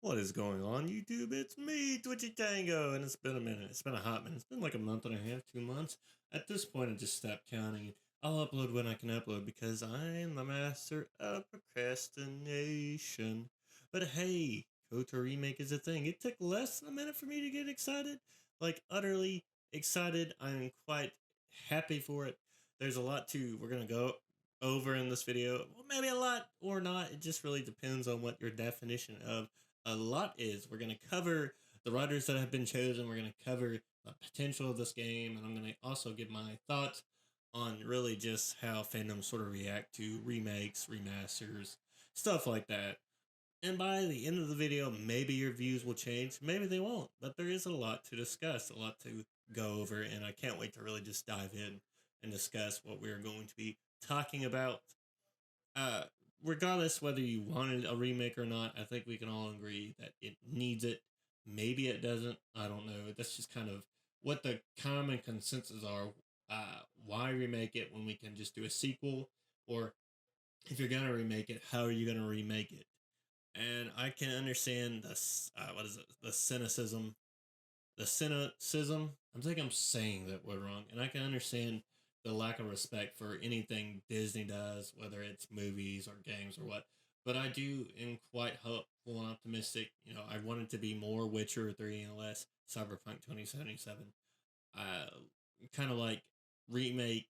What is going on, YouTube? It's me, Twitchy Tango, and it's been a minute. It's been a hot minute. It's been like a month and a half, 2 months. At this point, I just stopped counting. I'll upload when I can upload because I'm the master of procrastination. But hey, Kotor Remake is a thing. It took less than a minute for me to get excited. Like, utterly excited. I'm quite happy for it. There's a lot we're going to go over in this video. Well, maybe a lot or not. It just really depends on what your definition of a lot is. We're going to cover the writers that have been chosen. We're going to cover the potential of this game. And I'm going to also give my thoughts on really just how fandoms sort of react to remakes, remasters, stuff like that. And by the end of the video, maybe your views will change. Maybe they won't. But there is a lot to discuss, a lot to go over. And I can't wait to really just dive in and discuss what we're going to be talking about. Uh, Regardless whether you wanted a remake or not, I think we can all agree that it needs it. Maybe it doesn't. I don't know. That's just kind of what the common consensus are. Why remake it when we can just do a sequel? Or if you're gonna remake it, how are you gonna remake it? And I can understand this. What is it? The cynicism. The cynicism. I think I'm saying that word wrong, and I can understand the lack of respect for anything Disney does, whether it's movies or games or what. But I am quite hopeful and optimistic. You know, I want it to be more Witcher 3 and less Cyberpunk 2077. Kind of like Remake,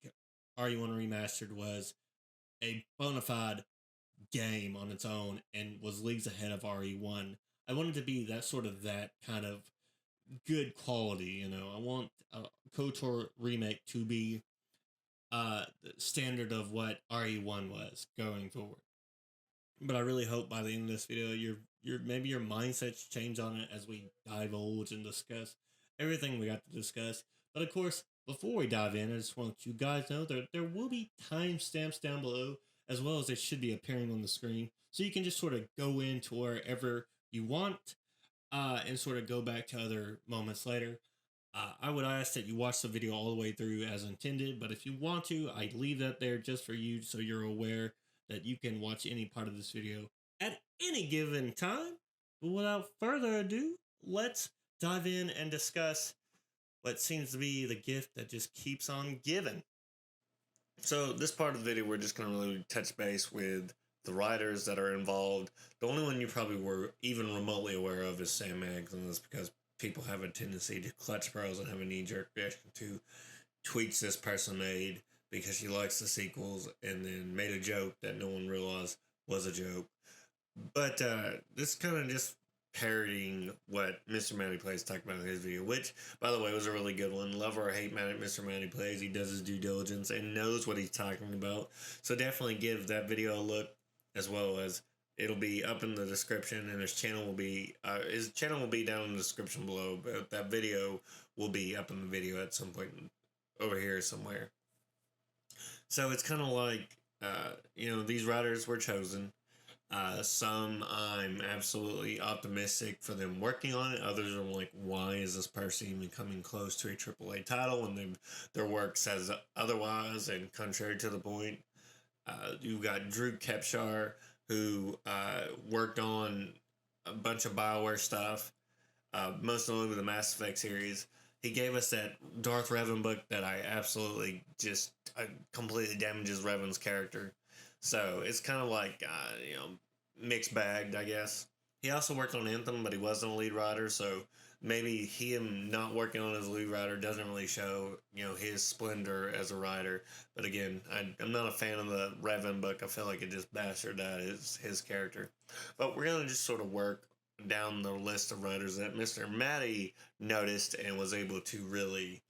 RE1 Remastered was a bona fide game on its own and was leagues ahead of RE1. I wanted to be that kind of good quality. You know, I want a KOTOR remake to be the standard of what RE1 was going forward. But I really hope by the end of this video, maybe your mindsets change on it as we divulge and discuss everything we got to discuss. But of course, before we dive in, I just want you guys know that there will be timestamps down below, as well as they should be appearing on the screen, so you can just sort of go into wherever you want, and sort of go back to other moments later. I would ask that you watch the video all the way through as intended, but if you want to, I leave that there just for you so you're aware that you can watch any part of this video at any given time. But without further ado, let's dive in and discuss what seems to be the gift that just keeps on giving. So this part of the video, we're just going to really touch base with the writers that are involved. The only one you probably were even remotely aware of is Sam Maggs, and that's because people have a tendency to clutch pearls and have a knee-jerk reaction to tweets this person made because she likes the sequels and then made a joke that no one realized was a joke. But this kind of just parodying what Mr. Matty Plays talked about in his video, which, by the way, was a really good one. Love or hate Mr. Matty Plays. He does his due diligence and knows what he's talking about. So definitely give that video a look, as well as it'll be up in the description, and his channel will be down in the description below, but that video will be up in the video at some point over here somewhere. So it's kind of like, these writers were chosen. Some I'm absolutely optimistic for them working on it. Others are like, why is this person even coming close to a AAA title when their work says otherwise and contrary to the point? You've got Drew Kepshar, who worked on a bunch of BioWare stuff, most notably with the Mass Effect series. He gave us that Darth Revan book that I absolutely just completely damages Revan's character. So it's kind of like, mixed bagged, I guess. He also worked on Anthem, but he wasn't a lead writer, so maybe him not working on as a lead writer doesn't really show, his splendor as a writer. But again, I'm not a fan of the Revan book. I feel like it just bastardized his character. But we're going to just sort of work down the list of writers that Mr. Matty noticed and was able to really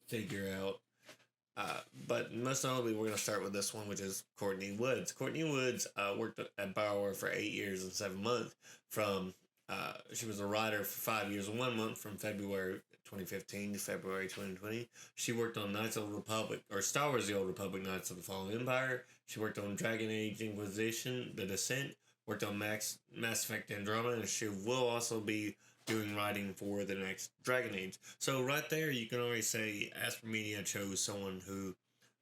figure out. But most notably, we're going to start with this one, which is Courtney Woods. Courtney Woods worked at BioWare for 8 years and 7 months. She was a writer for 5 years and 1 month, from February 2015 to February 2020. She worked on Knights of the Republic, or Star Wars: The Old Republic, Knights of the Fallen Empire. She worked on Dragon Age Inquisition, The Descent. Worked on Mass Effect Andromeda, and she will also be doing writing for the next Dragon Age. So right there, you can already say Asper Media chose someone who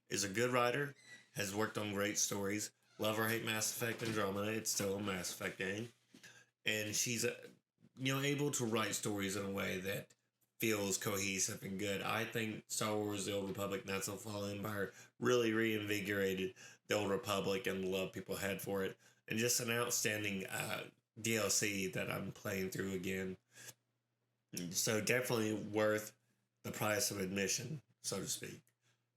is a good writer, has worked on great stories. Love or hate Mass Effect Andromeda, it's still a Mass Effect game. and she's able to write stories in a way that feels cohesive and good. I think Star Wars: The Old Republic, Knights of the Fallen Empire really reinvigorated the Old Republic and the love people had for it, and just an outstanding DLC that I'm playing through again. So definitely worth the price of admission, so to speak.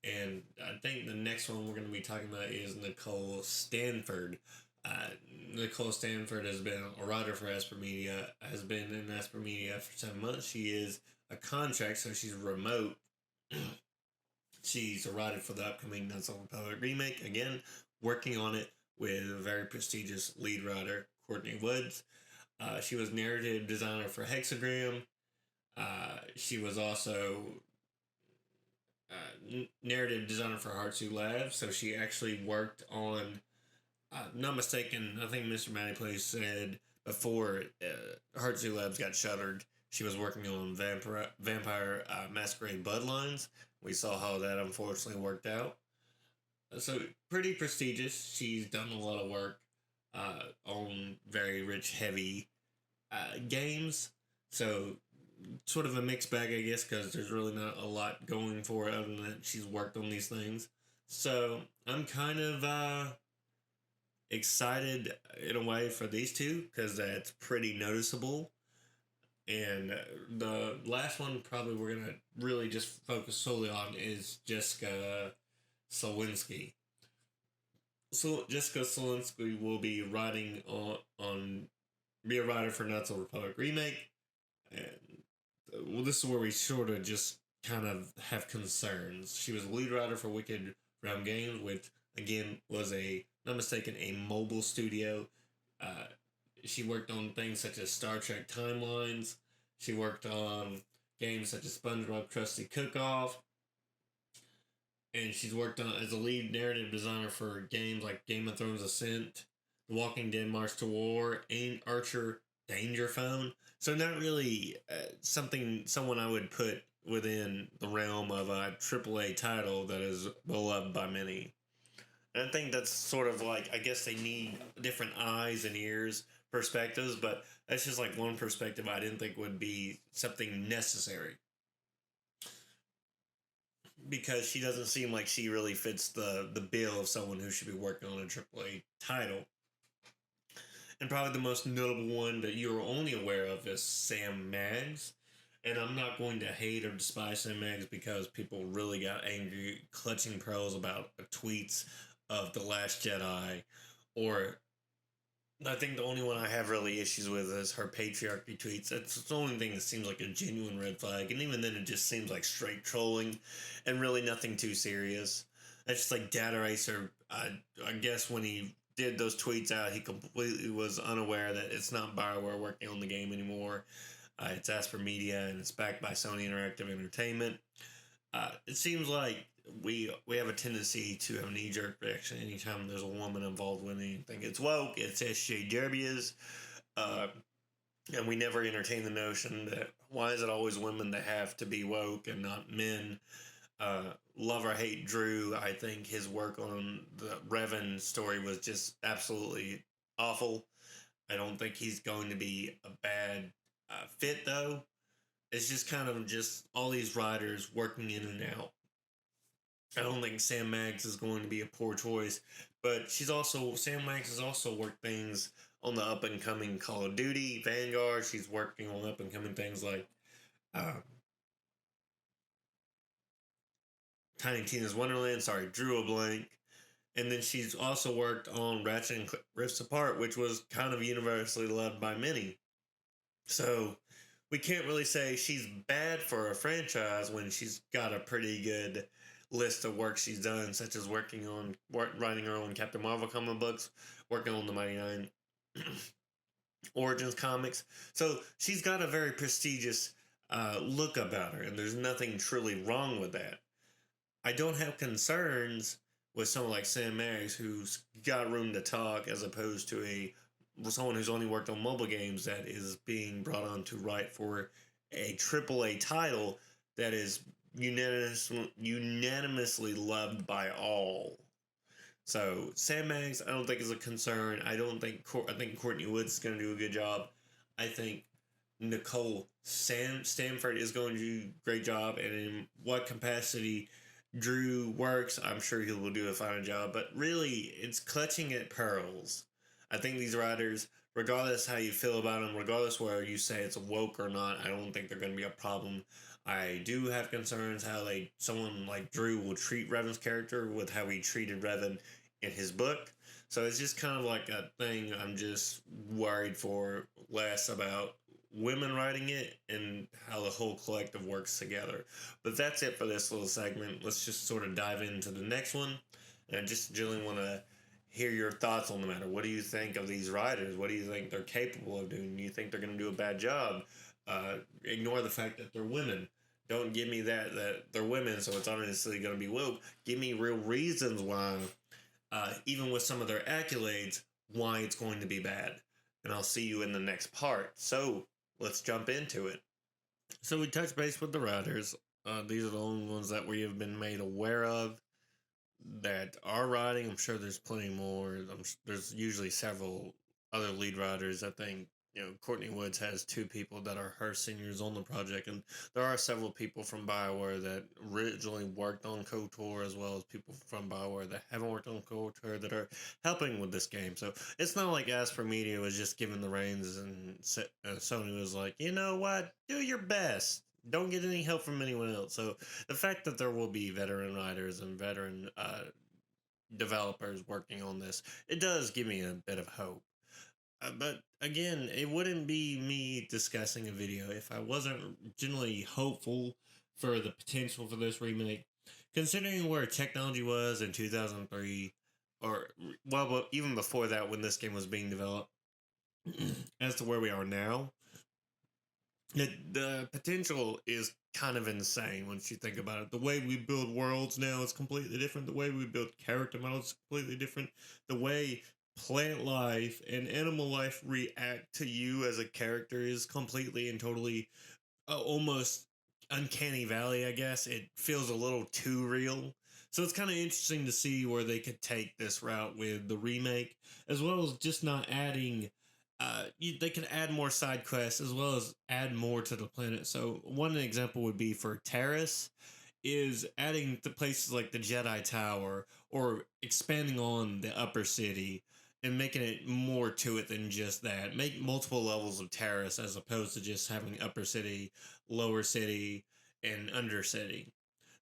And I think the next one we're going to be talking about is Nicole Stanford. Uh, Nicole Stanford has been a writer for Esper Media, has been in Esper Media for 7 months. She is a contract, so she's remote. She's a writer for the upcoming Knights of the Republic remake. Again, working on it with a very prestigious lead writer, Courtney Woods. She was narrative designer for Hexagram. She was also narrative designer for Heartsu Labs, so she actually worked on. Not mistaken, I think Mr. Matty Place said before Heartsu Labs got shuttered, she was working on Vampire Masquerade Bloodlines. We saw how that unfortunately worked out. So pretty prestigious. She's done a lot of work on very rich, heavy games. So sort of a mixed bag, I guess, because there's really not a lot going for it other than that she's worked on these things. So I'm kind of excited in a way for these two because that's pretty noticeable. And the last one, probably we're gonna really just focus solely on is Jessica Slowinski. So Jessica Slowinski will be writing on be a writer for Knights of the Republic remake, and well, this is where we sort of just kind of have concerns. She was a lead writer for Wicked Realm Games, which again was not mistaken, a mobile studio. Uh, she worked on things such as Star Trek Timelines. She worked on games such as SpongeBob Krusty Cook-Off. And she's worked on as a lead narrative designer for games like Game of Thrones Ascent, The Walking Dead March to War, and Archer Danger Phone. So not really someone I would put within the realm of a AAA title that is beloved by many. And I think that's sort of like, I guess they need different eyes and ears perspectives, but that's just like one perspective I didn't think would be something necessary. Because she doesn't seem like she really fits the bill of someone who should be working on a AAA title. And probably the most notable one that you're only aware of is Sam Maggs. And I'm not going to hate or despise Sam Maggs because people really got angry, clutching pearls about tweets of The Last Jedi. Or I think the only one I have really issues with is her patriarchy tweets. That's the only thing that seems like a genuine red flag. And even then, it just seems like straight trolling and really nothing too serious. That's just like Data Racer. I guess when he did those tweets out, he completely was unaware that it's not BioWare working on the game anymore. It's Asper Media and it's backed by Sony Interactive Entertainment. It seems like we have a tendency to have a knee-jerk reaction anytime there's a woman involved with anything. It's woke, it's SJWs, and we never entertain the notion that why is it always women that have to be woke and not men? Love or hate Drew, I think his work on the Revan story was just absolutely awful. I don't think he's going to be a bad fit, though. It's just kind of just all these writers working in and out. I don't think Sam Maggs is going to be a poor choice, but Sam Maggs has also worked things on the up and coming Call of Duty, Vanguard. She's working on up and coming things like Tiny Tina's Wonderland. Sorry, drew a blank. And then she's also worked on Ratchet and Rift Apart, which was kind of universally loved by many. So we can't really say she's bad for a franchise when she's got a pretty good list of work she's done, such as writing her own Captain Marvel comic books, working on the Mighty Nine Origins comics. So she's got a very prestigious look about her, and there's nothing truly wrong with that. I don't have concerns with someone like Sam Maggs, who's got room to talk, as opposed to someone who's only worked on mobile games that is being brought on to write for a AAA title that is unanimously loved by all. So Sam Maggs, I don't think is a concern. I think Courtney Woods is going to do a good job. I think Nicole Stanford is going to do a great job, and in what capacity Drew works, I'm sure he will do a fine job. But really, it's clutching at pearls. I think these writers, regardless how you feel about them, regardless whether you say it's woke or not, I don't think they're going to be a problem. I do have concerns how someone like Drew will treat Revan's character with how he treated Revan in his book. So it's just kind of like a thing I'm just worried for less about women writing it and how the whole collective works together. But that's it for this little segment. Let's just sort of dive into the next one. And I just generally want to hear your thoughts on the matter. What do you think of these writers? What do you think they're capable of doing? Do you think they're going to do a bad job? Ignore the fact that they're women. Don't give me that they're women, so it's obviously going to be woke. Give me real reasons why, even with some of their accolades, why it's going to be bad. And I'll see you in the next part. So let's jump into it. So we touch base with the writers. These are the only ones that we have been made aware of that are writing. I'm sure there's plenty more. There's usually several other lead writers. I think Courtney Woods has two people that are her seniors on the project, and there are several people from BioWare that originally worked on KOTOR, as well as people from BioWare that haven't worked on KOTOR that are helping with this game. So it's not like Asper Media was just given the reins and Sony was like, you know what, do your best. Don't get any help from anyone else. So the fact that there will be veteran writers and veteran developers working on this, it does give me a bit of hope. But again, it wouldn't be me discussing a video if I wasn't generally hopeful for the potential for this remake. Considering where technology was in 2003, or well, even before that when this game was being developed, as to where we are now, the potential is kind of insane once you think about it. The way we build worlds now is completely different. The way we build character models is completely different. The way plant life and animal life react to you as a character is completely and totally almost uncanny valley, I guess. It feels a little too real. So it's kind of interesting to see where they could take this route with the remake, as well as just not adding they can add more side quests as well as add more to the planet. So one example would be for Terrace is adding to places like the Jedi Tower or expanding on the upper city and making it more to it than just that. Make multiple levels of Terrace as opposed to just having upper city, lower city, and under city.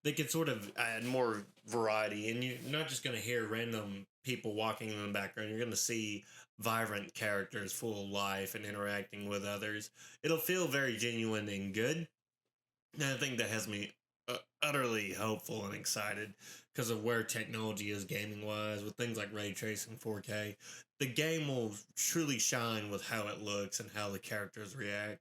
They could sort of add more variety, and you're not just going to hear random people walking in the background. You're going to see vibrant characters full of life and interacting with others. It'll feel very genuine and good. And I think that has me utterly hopeful and excited because of where technology is gaming wise with things like ray tracing 4K. The game will truly shine with how it looks and how the characters react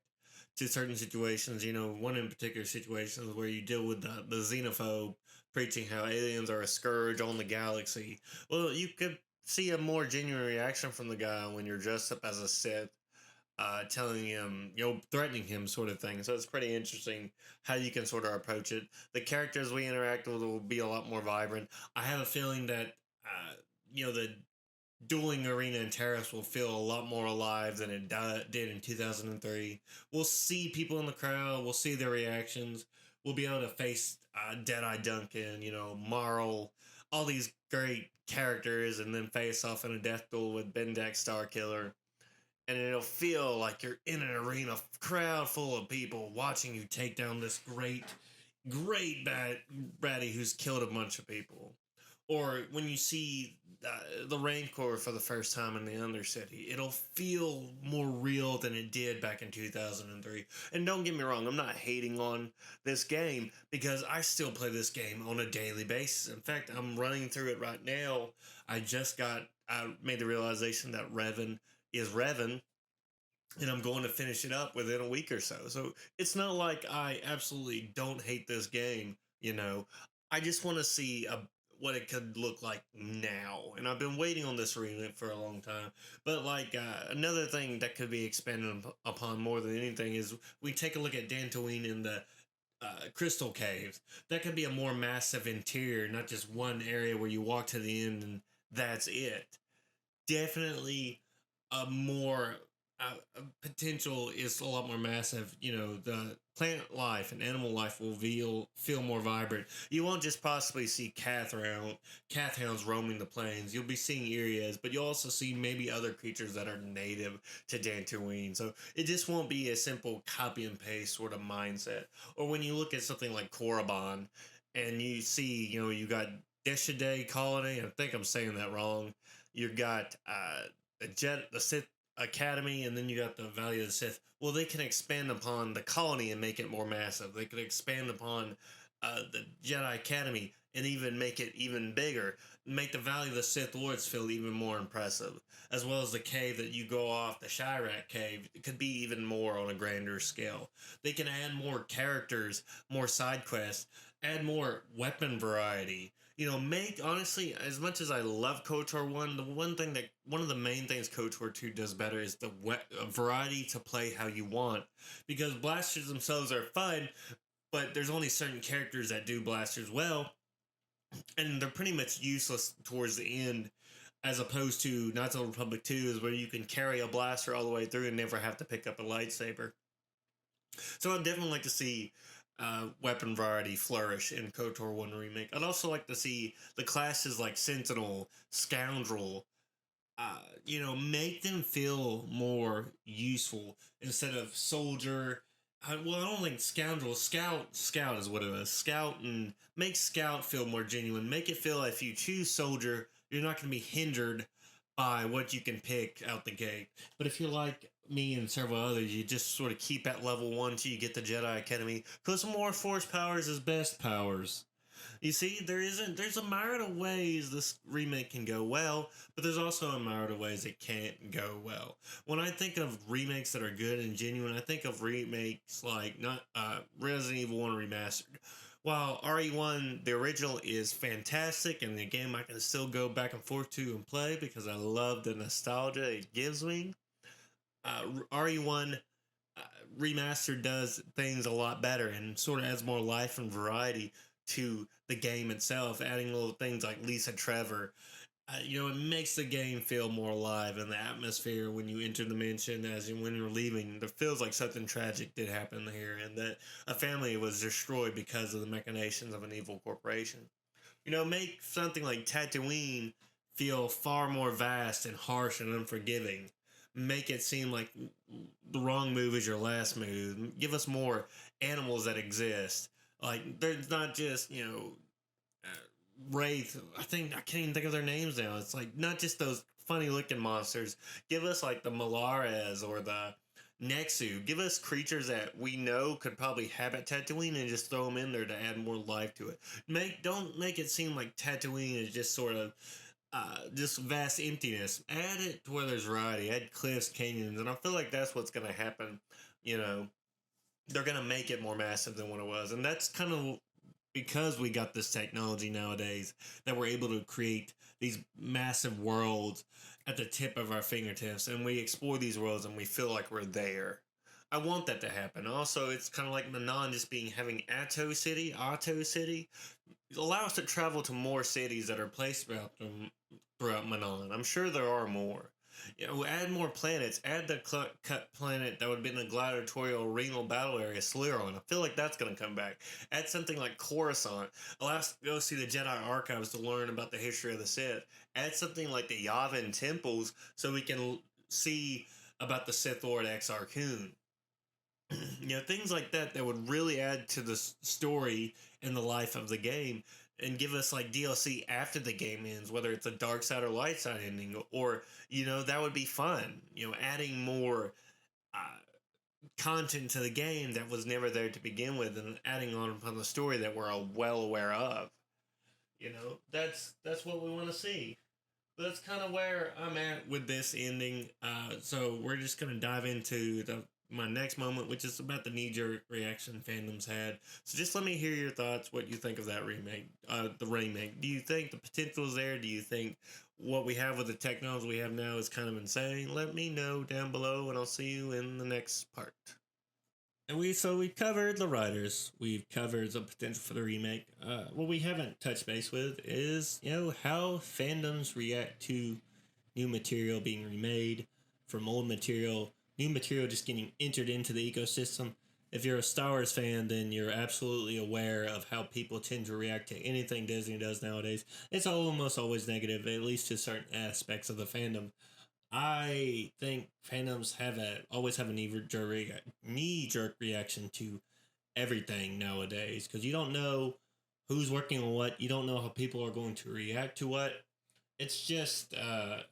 to certain situations. One in particular situations where you deal with the xenophobe preaching how aliens are a scourge on the galaxy. Well, you could see a more genuine reaction from the guy when you're dressed up as a Sith, telling him, threatening him, sort of thing. So it's pretty interesting how you can sort of approach it. The characters we interact with will be a lot more vibrant. I have a feeling that, the dueling arena in Terrace will feel a lot more alive than it did in 2003. We'll see people in the crowd. We'll see their reactions. We'll be able to face Deadeye Duncan, Marl, all these great characters, and then face off in a death duel with Bendak Starkiller. And it'll feel like you're in an arena crowd full of people watching you take down this great baddie who's killed a bunch of people. Or when you see the Rancor for the first time in the Undercity, it'll feel more real than it did back in 2003. And don't get me wrong, I'm not hating on this game because I still play this game on a daily basis. In fact, I'm running through it right now. I made the realization that Revan is Revan, and I'm going to finish it up within a week or so. So it's not like I absolutely don't hate this game, I just want to see what it could look like now. And I've been waiting on this remake for a long time. But another thing that could be expanded upon more than anything is we take a look at Dantooine in the Crystal Caves. That could be a more massive interior, not just one area where you walk to the end and that's it. Definitely a more potential is a lot more massive. You know, the plant life and animal life will feel more vibrant. You won't just possibly see cath hounds roaming the plains. You'll be seeing Irias, but you'll also see maybe other creatures that are native to Dantooine. So it just won't be a simple copy and paste sort of mindset. Or when you look at something like Korriban, and you see, you know, you got Deshiday Colony. I think I'm saying that wrong. You got the Sith Academy, and then you got the Valley of the Sith. Well, they can expand upon the colony and make it more massive. They could expand upon the Jedi Academy and even make it even bigger. Make the Valley of the Sith Lords feel even more impressive, as well as the cave that you go off, the Chirac cave. It could be even more on a grander scale. They can add more characters, more side quests, add more weapon variety. You know, make honestly, as much as I love KOTOR 1, one of the main things KOTOR 2 does better is the variety to play how you want. Because blasters themselves are fun, but there's only certain characters that do blasters well, and they're pretty much useless towards the end. As opposed to Knights of the Republic 2 is where you can carry a blaster all the way through and never have to pick up a lightsaber. So I'd definitely like to see weapon variety flourish in KOTOR 1 Remake. I'd also like to see the classes like Sentinel, Scoundrel, make them feel more useful instead of Soldier. I don't think Scoundrel. Scout is what it is. Scout, and make Scout feel more genuine. Make it feel like if you choose Soldier, you're not going to be hindered by what you can pick out the gate. But if you're like me and several others, you just sort of keep at level 1 till you get the Jedi Academy, because more force powers is best powers. You see, there's a myriad of ways this remake can go well, but there's also a myriad of ways it can't go well. When I think of remakes that are good and genuine, I think of remakes like not Resident Evil 1 Remastered. While RE1, the original, is fantastic, and the game I can still go back and forth to and play because I love the nostalgia it gives me, RE1 Remastered does things a lot better and sort of adds more life and variety to the game itself, adding little things like Lisa Trevor. It makes the game feel more alive, and the atmosphere when you enter the mansion when you're leaving, it feels like something tragic did happen here, and that a family was destroyed because of the machinations of an evil corporation. Make something like Tatooine feel far more vast and harsh and unforgiving. Make it seem like the wrong move is your last move. Give us more animals that exist. Like, there's not just, Wraith. I can't even think of their names now. It's like not just those funny looking monsters. Give us like the Malares or the Nexu. Give us creatures that we know could probably habit Tatooine and just throw them in there to add more life to it. Don't make it seem like Tatooine is just sort of just vast emptiness. Add it to where there's variety. Add cliffs, canyons, and I feel like that's what's going to happen. They're going to make it more massive than what it was, and that's kind of because we got this technology nowadays that we're able to create these massive worlds at the tip of our fingertips, and we explore these worlds and we feel like we're there. I want that to happen. Also, it's kind of like Manon just having Atto City. It allows us to travel to more cities that are placed throughout Manon. I'm sure there are more. Add more planets. Add the cut planet that would have been the gladiatorial renal battle area, Sliron. I feel like that's going to come back. Add something like Coruscant. Allow us to go see the Jedi archives to learn about the history of the Sith. Add something like the Yavin temples so we can see about the Sith Lord Exar Kun. Things like that would really add to the story and the life of the game, and give us like DLC after the game ends, whether it's a dark side or light side ending, or that would be fun. Adding more content to the game that was never there to begin with, and adding on upon the story that we're all well aware of. That's what we want to see. That's kind of where I'm at with this ending. So we're just gonna dive into my next moment, which is about the knee-jerk reaction fandoms had. So just let me hear your thoughts, what you think of that remake, the remake. Do you think the potential is there? Do you think what we have with the technology we have now is kind of insane? Let me know down below, and I'll see you in the next part. And we covered the writers. We've covered the potential for the remake. What we haven't touched base with is, how fandoms react to new material being remade from old material, new material just getting entered into the ecosystem. If you're a Star Wars fan, then you're absolutely aware of how people tend to react to anything Disney does nowadays. It's almost always negative, at least to certain aspects of the fandom. I think fandoms always have a knee jerk reaction to everything nowadays because you don't know who's working on what. You don't know how people are going to react to what. It's just, man,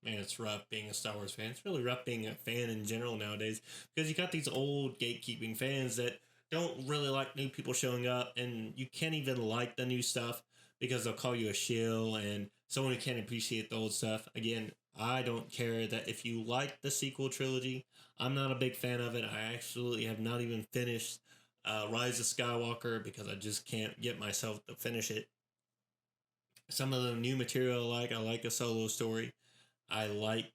it's rough being a Star Wars fan. It's really rough being a fan in general nowadays because you got these old gatekeeping fans that don't really like new people showing up, and you can't even like the new stuff because they'll call you a shill and someone who can't appreciate the old stuff. Again, I don't care that if you like the sequel trilogy, I'm not a big fan of it. I absolutely have not even finished Rise of Skywalker because I just can't get myself to finish it. Some of the new material I like a solo story. I like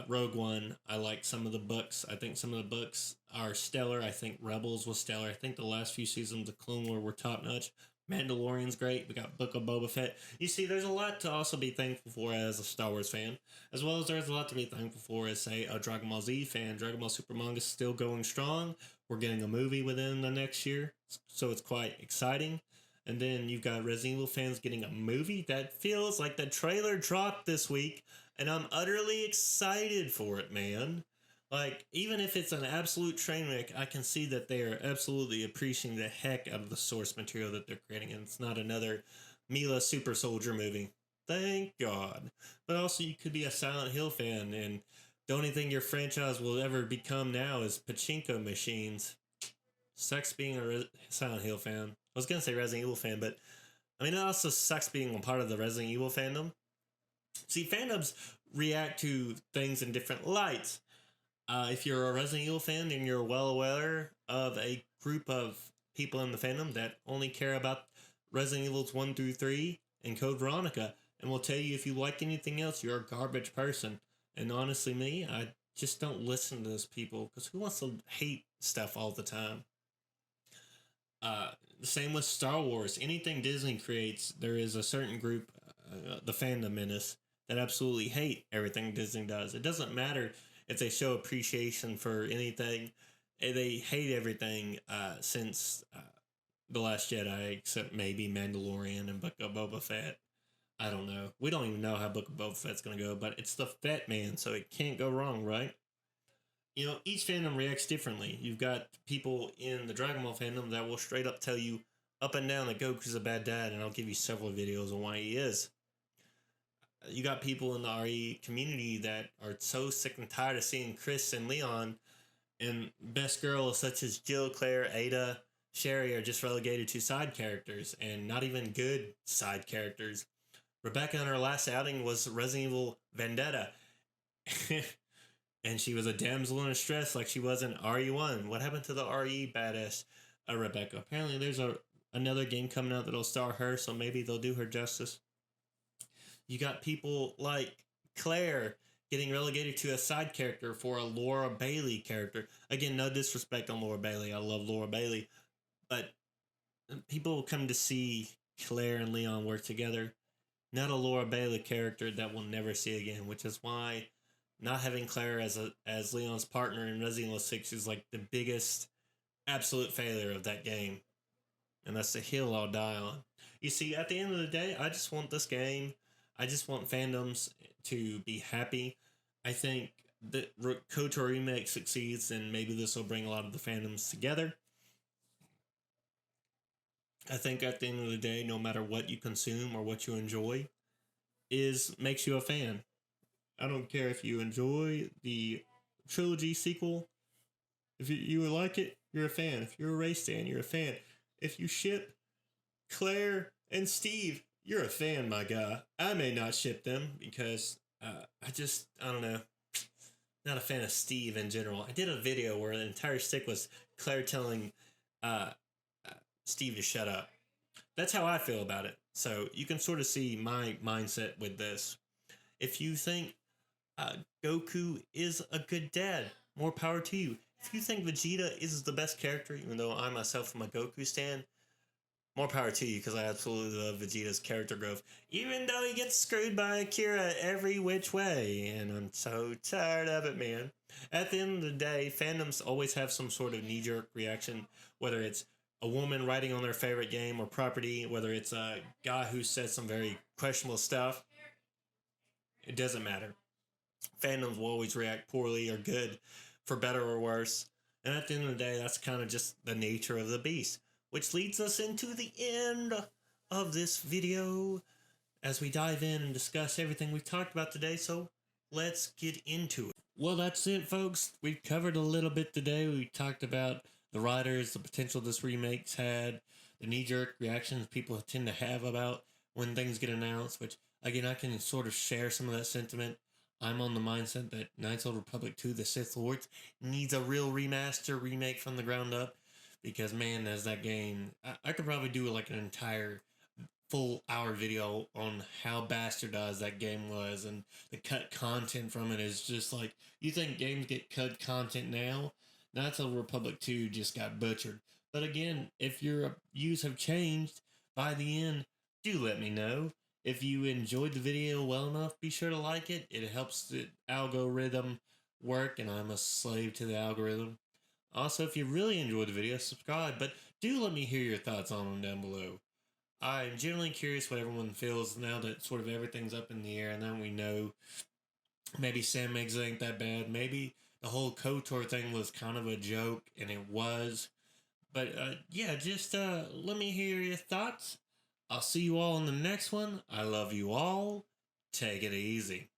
Rogue One. I like some of the books. I think some of the books are stellar. I think Rebels was stellar. I think the last few seasons of Clone Wars were top notch. Mandalorian's great. We got Book of Boba Fett. You see, there's a lot to also be thankful for as a Star Wars fan, as well as there's a lot to be thankful for as, say, a Dragon Ball Z fan. Dragon Ball Super manga is still going strong. We're getting a movie within the next year, so it's quite exciting. And then you've got Resident Evil fans getting a movie that feels like the trailer dropped this week, and I'm utterly excited for it, man. Like, even if it's an absolute train wreck, I can see that they are absolutely appreciating the heck out of the source material that they're creating, and it's not another Mila Super Soldier movie. Thank God. But also, you could be a Silent Hill fan, and the only thing your franchise will ever become now is pachinko machines. Sucks being a Silent Hill fan. I was going to say Resident Evil fan, but I mean, it also sucks being a part of the Resident Evil fandom. See, fandoms react to things in different lights. If you're a Resident Evil fan, then you're well aware of a group of people in the fandom that only care about Resident Evils 1 through 3 and Code Veronica, and will tell you if you like anything else, you're a garbage person. And honestly, me, I just don't listen to those people, because who wants to hate stuff all the time? Same with Star Wars. Anything Disney creates, there is a certain group, the fandom menace, that absolutely hate everything Disney does. It doesn't matter if they show appreciation for anything. They hate everything since The Last Jedi, except maybe Mandalorian and Book of Boba Fett. I don't know. We don't even know how Book of Boba Fett's going to go, but it's the Fett man, so it can't go wrong, right? You know, each fandom reacts differently. You've got people in the Dragon Ball fandom that will straight up tell you up and down that Goku's a bad dad, and I'll give you several videos on why he is. You got people in the RE community that are so sick and tired of seeing Chris and Leon and best girls such as Jill, Claire, Ada, Sherry are just relegated to side characters, and not even good side characters. Rebecca in her last outing was Resident Evil Vendetta. And she was a damsel in distress like she was in RE1. What happened to the RE badass Rebecca? Apparently there's another game coming out that'll star her, so maybe they'll do her justice. You got people like Claire getting relegated to a side character for a Laura Bailey character. Again, no disrespect on Laura Bailey. I love Laura Bailey. But people will come to see Claire and Leon work together. Not a Laura Bailey character that we'll never see again, which is why not having Claire as Leon's partner in Resident Evil 6 is like the biggest absolute failure of that game. And that's the hill I'll die on. You see, at the end of the day, I just want this game. I just want fandoms to be happy. I think that KOTOR Remake succeeds, and maybe this will bring a lot of the fandoms together. I think at the end of the day, no matter what you consume or what you enjoy, makes you a fan. I don't care if you enjoy the trilogy sequel. If you like it, you're a fan. If you're a Ray stan, you're a fan. If you ship Claire and Steve, you're a fan, my guy. I may not ship them because I don't know. Not a fan of Steve in general. I did a video where the entire stick was Claire telling Steve to shut up. That's how I feel about it. So you can sort of see my mindset with this. If you think Goku is a good dad, more power to you. If you think Vegeta is the best character, even though I myself am a Goku stan, more power to you, because I absolutely love Vegeta's character growth, even though he gets screwed by Akira every which way, and I'm so tired of it, man. At the end of the day, fandoms always have some sort of knee-jerk reaction, whether it's a woman writing on their favorite game or property, whether it's a guy who says some very questionable stuff. It doesn't matter. Fandoms will always react poorly or good, for better or worse. And at the end of the day, that's kind of just the nature of the beast. Which leads us into the end of this video as we dive in and discuss everything we've talked about today. So let's get into it. Well, that's it, folks. We've covered a little bit today. We talked about the writers, the potential this remake's had, the knee-jerk reactions people tend to have about when things get announced, which, again, I can sort of share some of that sentiment. I'm on the mindset that Knights of the Republic 2, The Sith Lords, needs a real remaster, remake from the ground up. Because, man, as that game, I could probably do like an entire full hour video on how bastardized that game was, and the cut content from it is just like, you think games get cut content now? Knights of the Republic 2 just got butchered. But again, if your views have changed by the end, do let me know. If you enjoyed the video well enough, be sure to like it. It helps the algorithm work, and I'm a slave to the algorithm. Also, if you really enjoyed the video, subscribe, but do let me hear your thoughts on them down below. I'm genuinely curious what everyone feels now that sort of everything's up in the air, and then we know maybe Sam Eggs ain't that bad. Maybe the whole KOTOR thing was kind of a joke, and it was. But yeah, just let me hear your thoughts. I'll see you all in the next one. I love you all. Take it easy.